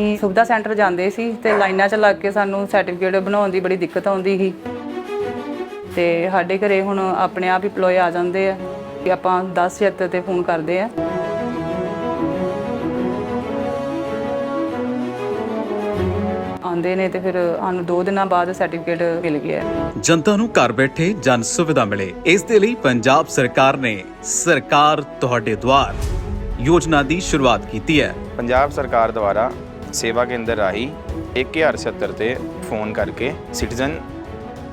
ਅਸੀਂ ਸੁਵਿਧਾ ਸੈਂਟਰ ਜਾਂਦੇ ਸੀ ਤੇ ਲਾਈਨਾਂ 'ਚ ਲੱਗ ਕੇ ਸਾਨੂੰ ਸਰਟੀਫਿਕੇਟ ਬਣਾਉਣ ਦੀ ਬੜੀ ਦਿੱਕਤ ਆਉਂਦੀ ਸੀ ਤੇ ਸਾਡੇ ਘਰੇ ਹੁਣ ਆਪਣੇ ਆਪ ਹੀ EMPLOYE ਆ ਜਾਂਦੇ ਆ ਕਿ ਆਪਾਂ 1076 ਤੇ ਫੋਨ ਕਰਦੇ ਆ। ਆਉਂਦੇ ਨੇ ਤੇ ਫਿਰ ਸਾਨੂੰ 2 ਦਿਨਾਂ ਬਾਅਦ ਸਰਟੀਫਿਕੇਟ ਮਿਲ ਗਿਆ। ਜਨਤਾ ਨੂੰ ਘਰ ਬੈਠੇ ਜਨ ਸੁਵਿਧਾ ਮਿਲੇ, ਇਸ ਦੇ ਲਈ ਪੰਜਾਬ ਸਰਕਾਰ ਨੇ ਸਰਕਾਰ ਤੁਹਾਡੇ ਦੁਆਰ योजना की शुरुआत की है। पंजाब सरकार द्वारा सेवा केंद्र राही 1076 ते फोन करके सिटीजन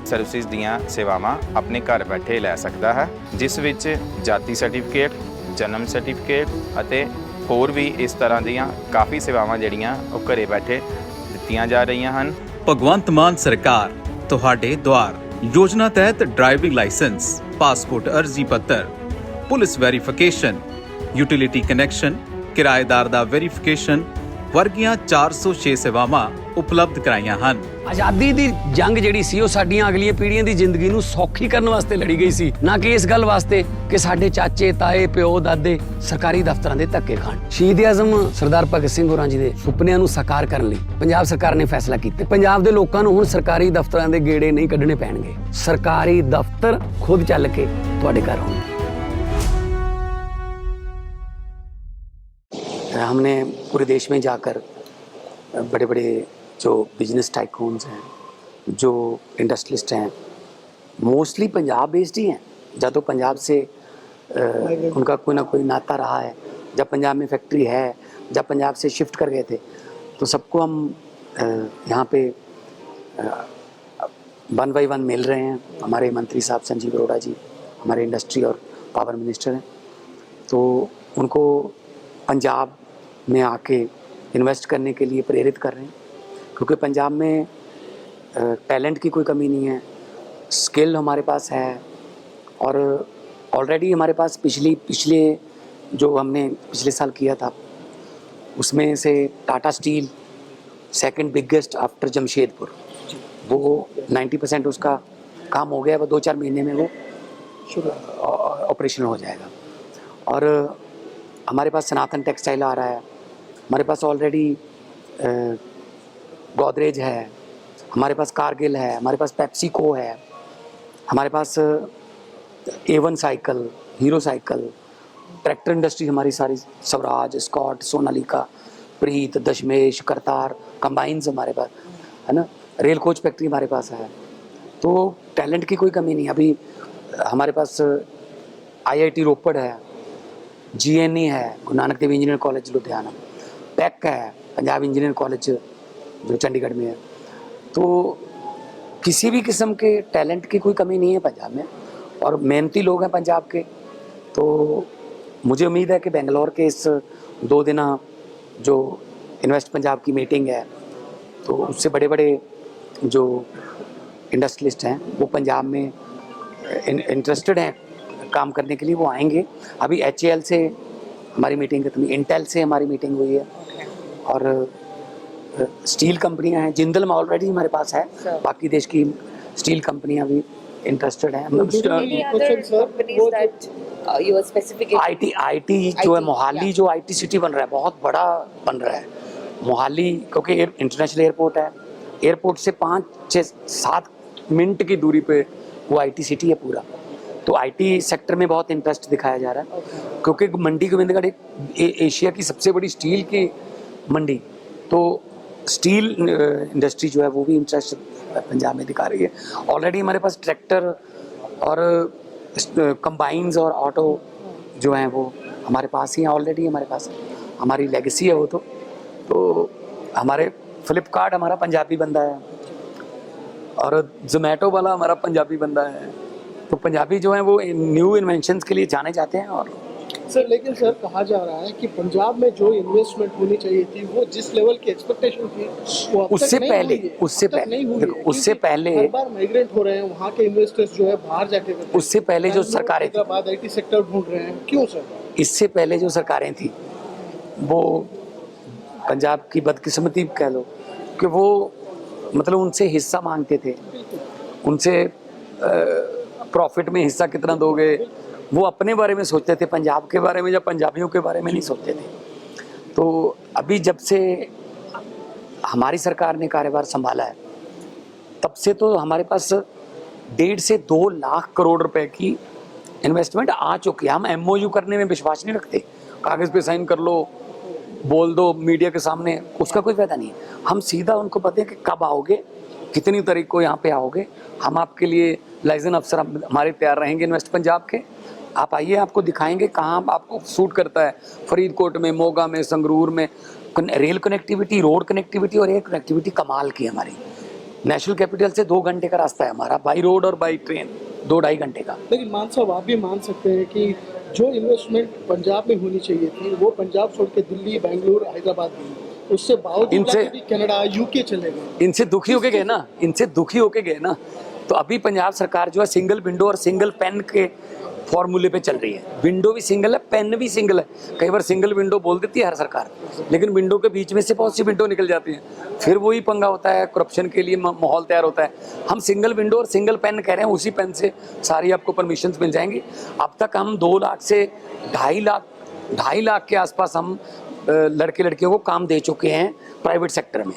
सर्विसिज दियां सेवावां अपने घर बैठे लै सकता है, जिस विच जाति सर्टिफिकेट, जन्म सर्टिफिकेट अते होर भी इस तरह दियां काफ़ी सेवावां जिहड़ियां ओह घरे बैठे दित्तियां जा रहीआं हन। भगवंत मान सरकार तुहाडे द्वार योजना तहत ड्राइविंग लाइसेंस, पासपोर्ट अर्जी पत्र, पुलिस वेरीफिकेशन, यूटिलिटी कनैक्शन, किराएदार दा वेरीफिकेशन वर्गियां 406 सेवावां उपलब्ध कराईਆਂ ਹਨ। आज़ादी दी जंग ਜਿਹੜੀ ਸੀ ਉਹ ਸਾਡੀਆਂ ਅਗਲੀਆਂ ਪੀੜ੍ਹੀਆਂ ਦੀ ਜ਼ਿੰਦਗੀ ਨੂੰ ਸੌਖੀ ਕਰਨ ਵਾਸਤੇ ਲੜੀ ਗਈ ਸੀ, ਨਾ ਕਿ ਇਸ ਗੱਲ ਵਾਸਤੇ ਕਿ ਸਾਡੇ ਚਾਚੇ ਤਾਏ ਪਿਓ ਦਾਦੇ ਸਰਕਾਰੀ ਦਫ਼ਤਰਾਂ ਦੇ ਧੱਕੇ ਖਾਣ। ਸ਼ਹੀਦ ਆਜ਼ਮ ਸਰਦਾਰ ਭਗਤ ਸਿੰਘ ਹੋਰਾਂ ਜੀ ਦੇ ਸੁਪਨਿਆਂ ਨੂੰ ਸਾਕਾਰ ਕਰਨ ਲਈ ਪੰਜਾਬ ਸਰਕਾਰ ਨੇ ਫੈਸਲਾ ਕੀਤਾ। ਪੰਜਾਬ ਦੇ ਲੋਕਾਂ ਨੂੰ ਹੁਣ ਸਰਕਾਰੀ ਦਫ਼ਤਰਾਂ ਦੇ ਗੇੜੇ ਨਹੀਂ ਕੱਢਣੇ ਪੈਣਗੇ, ਸਰਕਾਰੀ ਦਫ਼ਤਰ ਖੁਦ ਚੱਲ ਕੇ ਤੁਹਾਡੇ ਘਰ ਆਉਣਗੇ। हमने पूरे देश में जाकर बड़े बड़े जो बिजनेस टाइकून्स हैं, जो इंडस्ट्रियलिस्ट हैं, मोस्टली पंजाब बेस्ड ही हैं। या तो पंजाब से उनका कोई ना कोई नाता रहा है, जब पंजाब में फैक्ट्री है, जब पंजाब से शिफ्ट कर गए थे, तो सबको हम यहाँ पे 1 by 1 मिल रहे हैं। हमारे मंत्री साहब संजीव अरोड़ा जी हमारे इंडस्ट्री और पावर मिनिस्टर हैं, तो उनको पंजाब में आके इन्वेस्ट करने के लिए प्रेरित कर रहे हैं, क्योंकि पंजाब में टैलेंट की कोई कमी नहीं है, स्किल हमारे पास है। और ऑलरेडी हमारे पास पिछले जो हमने पिछले साल किया था उसमें से Tata steel second biggest after Jamshedpur, वो 90% उसका काम हो गया, वो 2-4 महीने में वो ऑपरेशनल हो जाएगा। और हमारे पास सनातन टेक्सटाइल आ रहा है, हमारे पास ऑलरेडी गोदरेज है, हमारे पास कारगिल है, हमारे पास पेप्सिको है, हमारे पास A1 cycle, hero cycle, tractor industry हमारी सारी, स्वराज, स्कॉट, सोनालिका, प्रीत, दशमेश, करतार, कंबाइंस हमारे पास है ना, रेल कोच फैक्ट्री हमारे पास है। तो टैलेंट की कोई कमी नहीं। अभी हमारे पास IIT रोपड़ है, GNE है, Guru Nanak Dev engineer college Ludhiana, pack है, पंजाब इंजीनियर कॉलेज जो चंडीगढ़ में है। तो किसी भी किस्म के टैलेंट की कोई कमी नहीं है पंजाब में, और मेहनती लोग हैं पंजाब के। तो मुझे उम्मीद है कि बेंगलोर के इस 2 दिना जो इन्वेस्ट पंजाब की मीटिंग है, तो उससे बड़े बड़े जो इंडस्ट्रियलिस्ट हैं वो पंजाब में इंटरेस्टेड हैं काम करने के लिए, वो आएंगे। अभी HAL से हमारी मीटिंग खत्म हुई, इंटेल से हमारी मीटिंग हुई है, और स्टील कंपनियां हैं, जिंदल में ऑलरेडी हमारे पास है, बाकी देश की स्टील कंपनियां भी इंटरेस्टेड हैं। IT जो है मोहाली, जो IT सिटी बन रहा है, बहुत बड़ा बन रहा है मोहाली, क्योंकि इंटरनेशनल एयरपोर्ट है। एयरपोर्ट से 5-6-7 मिनट की दूरी पे वो IT सिटी है पूरा। तो IT सेक्टर में बहुत इंटरेस्ट दिखाया जा रहा है, क्योंकि मंडी गोविंदगढ़ एशिया की सबसे बड़ी स्टील की मंडी, तो स्टील इंडस्ट्री जो है वो भी इंटरेस्ट पंजाब में दिखा रही है। ऑलरेडी हमारे पास ट्रैक्टर और कंबाइंस और ऑटो जो हैं वो हमारे पास ही हैं, ऑलरेडी हमारे पास हमारी लेगेसी है वो। तो हमारे फ्लिपकार्ट हमारा पंजाबी बंदा है, और जोमेटो वाला हमारा पंजाबी बंदा है। तो पंजाबी जो है वो न्यू इन्वेंशंस के लिए जाने जाते हैं। और सर, लेकिन सर कहा जा रहा है कि पंजाब में जो इन्वेस्टमेंट होनी चाहिए थी, वो जिस लेवल की एक्सपेक्टेशन थी वो अब तक नहीं हुई है। उससे पहले हर बार माइग्रेट हो रहे हैं वहाँ के इन्वेस्टर्स जो है बाहर जाके, उससे पहले जो सरकारें थी, बाद IT सेक्टर ढूंढ रहे हैं, क्यों सर? इससे पहले जो सरकारें थी वो पंजाब की बदकिस्मती कह लो कि वो मतलब उनसे हिस्सा मांगते थे, उनसे प्रॉफिट में हिस्सा कितना दोगे, वो अपने बारे में सोचते थे, पंजाब के बारे में या पंजाबियों के बारे में नहीं सोचते थे। तो अभी जब से हमारी सरकार ने कार्यभार संभाला है तब से तो हमारे पास 1.5 से 2 लाख करोड़ रुपए की इन्वेस्टमेंट आ चुकी है। हम MOU करने में विश्वास नहीं रखते, कागज़ पे साइन कर लो, बोल दो मीडिया के सामने, उसका कोई फायदा नहीं है। हम सीधा उनको बताते हैं कि कब आओगे, कितनी तारीख को यहाँ पे आओगे, हम आपके लिए लाइसेंस अफसर हमारे तैयार रहेंगे इन्वेस्ट पंजाब के, आप आइए, आपको दिखाएंगे कहाँ आपको सूट करता है। फरीदकोट में, मोगा में, संगरूर में रेल कनेक्टिविटी, रोड कनेक्टिविटी और एयर कनेक्टिविटी कमाल की हमारी। नेशनल कैपिटल से 2 घंटे का रास्ता है हमारा, बाई रोड और बाई ट्रेन 2-2.5 घंटे का। लेकिन मान साहब आप भी मान सकते हैं कि जो इन्वेस्टमेंट पंजाब में होनी चाहिए थी वो पंजाब छोड़ के दिल्ली, बेंगलुरु, हैदराबाद गई, उससे बावजूद भी कनाडा, UK चले गए। इनसे दुखी होके गए ना, इनसे दुखी होके गए ना। तो अभी पंजाब सरकार जो है सिंगल विंडो और सिंगल पेन के फॉर्मूले पे चल रही है। विंडो भी सिंगल है, पेन भी सिंगल है। कई बार सिंगल विंडो बोल देती है हर सरकार, लेकिन विंडो के बीच में से बहुत सी विंडो निकल जाती है, फिर वही पंगा होता है, करप्शन के लिए माहौल तैयार होता है। हम सिंगल विंडो और सिंगल पेन कह रहे हैं, उसी पेन से सारी आपको परमिशंस मिल जाएंगी। अब तक हम 2 लाख से 2.5 लाख के आसपास हम लड़के लड़कियों को काम दे चुके हैं प्राइवेट सेक्टर में।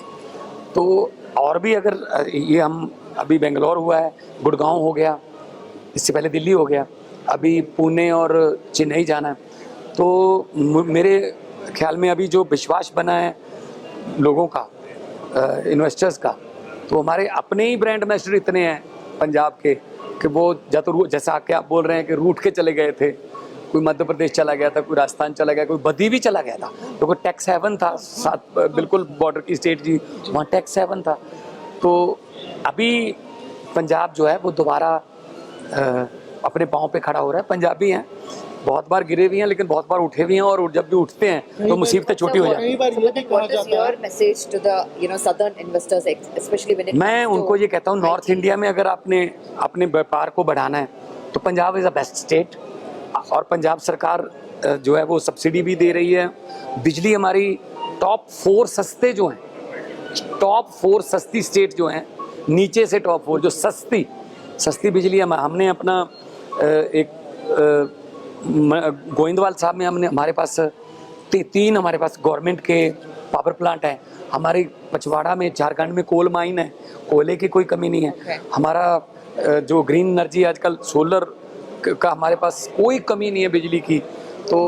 तो और भी अगर ये हम अभी बेंगलोर हुआ है, गुड़गांव हो गया, इससे पहले दिल्ली हो गया, अभी पुणे और चेन्नई जाना है। तो मेरे ख्याल में अभी जो विश्वास बना है लोगों का, इन्वेस्टर्स का, तो हमारे अपने ही ब्रांड एम्बेसडर इतने हैं पंजाब के कि वो जैसा कि आप बोल रहे हैं कि रूट के चले गए थे, कोई मध्य प्रदेश चला गया था, कोई राजस्थान चला गया, कोई बद्दी भी चला गया था, क्योंकि टैक्स हेवन था, साथ बिल्कुल बॉर्डर की स्टेट जी, वहाँ टैक्स हेवन था। तो अभी पंजाब जो है वो दोबारा अपने पाँव पे खड़ा हो रहा है। पंजाबी हैं, बहुत बार गिरे भी हैं, लेकिन बहुत बार उठे भी हैं, और जब भी उठते हैं तो मुसीबतें छोटी हो जाती हैं। मैं उनको ये कहता हूँ, नॉर्थ इंडिया में अगर आपने अपने व्यापार को बढ़ाना है तो Punjab is a best state. और पंजाब सरकार जो है वो सब्सिडी भी दे रही है। बिजली हमारी टॉप 4 सस्ते जो हैं, टॉप 4 सस्ती स्टेट जो हैं, नीचे से टॉप 4 जो सस्ती बिजली हमने अपना एक गोविंदवाल साहब में हमारे पास 3 हमारे पास गवर्नमेंट के पावर प्लांट हैं। हमारी पचवाड़ा में, झारखंड में कोल माइन है, कोयले की कोई कमी नहीं है। हमारा जो ग्रीन एनर्जी आजकल सोलर का हमारे पास कोई कमी नहीं है बिजली की। तो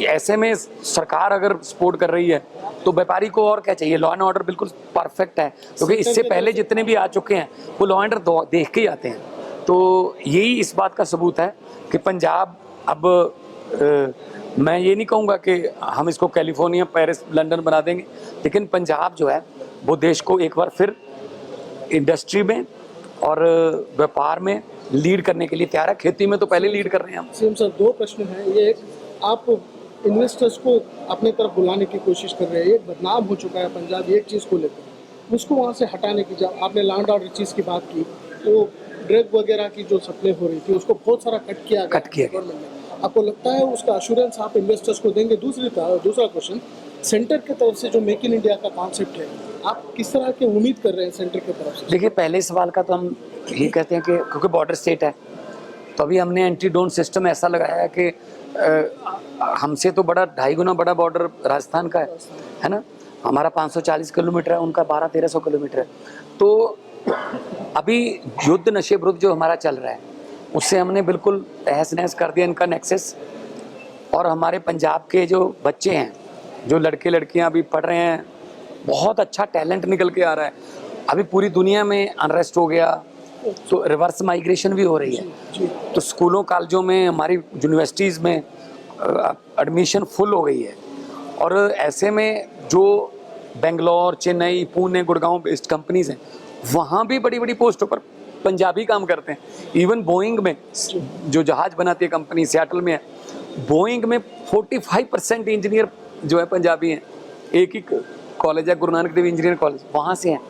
ऐसे में सरकार अगर सपोर्ट कर रही है तो व्यापारी को और क्या चाहिए। लॉ एंड ऑर्डर बिल्कुल परफेक्ट है, क्योंकि इससे पहले जितने भी आ चुके हैं वो लॉ एंड ऑर्डर देख के ही आते हैं। तो यही इस बात का सबूत है कि पंजाब अब मैं ये नहीं कहूँगा कि हम इसको कैलिफोर्निया, पेरिस, लंदन बना देंगे, लेकिन पंजाब जो है वो देश को एक बार फिर इंडस्ट्री में और व्यापार में लीड करने के लिए तैयार है। खेती में तो पहले लीड कर रहे हैं हम। सीएम सर, 2 प्रश्न हैं। ये आप इन्वेस्टर्स को अपने तरफ बुलाने की कोशिश कर रहे हैं, ये बदनाम हो चुका है पंजाब एक चीज़ को लेकर, उसको वहाँ से हटाने की, जब आपने लैंड ऑर्डर चीज़ की बात की तो ड्रग वगैरह की जो सप्लाई हो रही थी उसको बहुत सारा कट किया गवर्नमेंट ने। आपको लगता है उसका एश्योरेंस आप इन्वेस्टर्स को देंगे? दूसरा क्वेश्चन, सेंटर की तरफ से जो मेक इन इंडिया का कॉन्सेप्ट है, आप किस तरह की उम्मीद कर रहे हैं सेंटर की तरफ से? देखिए, पहले सवाल का तो हम ये कहते हैं कि क्योंकि बॉर्डर स्टेट है तो अभी हमने एंटी ड्रोन सिस्टम ऐसा लगाया है कि हमसे तो बड़ा 2.5 गुना बड़ा बॉर्डर राजस्थान का है ना। हमारा 540 किलोमीटर है, उनका 1200-1300 किलोमीटर है। तो अभी युद्ध नशे विरुद्ध जो हमारा चल रहा है उससे हमने बिल्कुल तहस नहस कर दिया इनका नेक्सस। और हमारे पंजाब के जो बच्चे हैं, जो लड़के लड़कियां अभी पढ़ रहे हैं, बहुत अच्छा टैलेंट निकल के आ रहा है। अभी पूरी दुनिया में अनरेस्ट हो गया तो रिवर्स माइग्रेशन भी हो रही है। तो स्कूलों कॉलेजों में, हमारी यूनिवर्सिटीज़ में एडमिशन फुल हो गई है। और ऐसे में जो बेंगलोर, चेन्नई, पुणे, गुड़गांव बेस्ड कंपनीज हैं, वहाँ भी बड़ी बड़ी पोस्टों पर पंजाबी काम करते हैं। इवन बोइंग में जो जहाज़ बनाती है कंपनी सियाटल में है, बोइंग में 45% इंजीनियर जो है पंजाबी हैं। एक ही कॉलेज है, गुरु नानक देव इंजीनियर कॉलेज, वहाँ से हैं।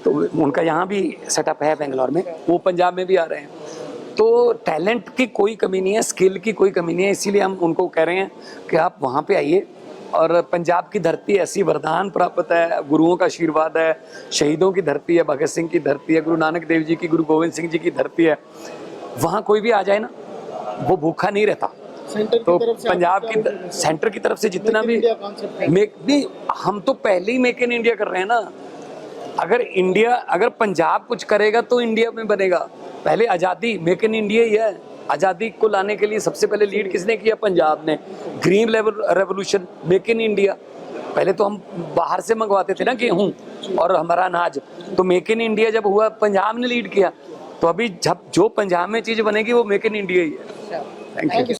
तो उनका यहाँ भी सेटअप है बेंगलोर में, वो पंजाब में भी आ रहे हैं। तो टैलेंट की कोई कमी नहीं है, स्किल की कोई कमी नहीं है। इसीलिए हम उनको कह रहे हैं कि आप वहाँ पे आइए। और पंजाब की धरती ऐसी वरदान प्राप्त है, गुरुओं का आशीर्वाद है, शहीदों की धरती है, भगत सिंह की धरती है, गुरु नानक देव जी की, गुरु गोविंद सिंह जी की धरती है। वहाँ कोई भी आ जाए ना, वो भूखा नहीं रहता। सेंटर की तो तरफ से पंजाब आपको क्या की सेंटर की तरफ से जितना भी इंडिया कॉन्सेप्ट है? मेक नहीं, हम तो पहले ही मेक इन इंडिया कर रहे हैं ना। अगर पंजाब कुछ करेगा तो इंडिया में बनेगा। पहले आज़ादी मेक इन इंडिया ही है। आज़ादी को लाने के लिए सबसे पहले लीड किसने किया? पंजाब ने। Green revolution, make in India. पहले तो हम बाहर से मंगवाते थे ना गेहूं और हमारा अनाज, तो मेक इन इंडिया जब हुआ पंजाब ने लीड किया, तो अभी जब जो पंजाब में चीज़ बनेगी वो मेक इन इंडिया ही है। Thank you.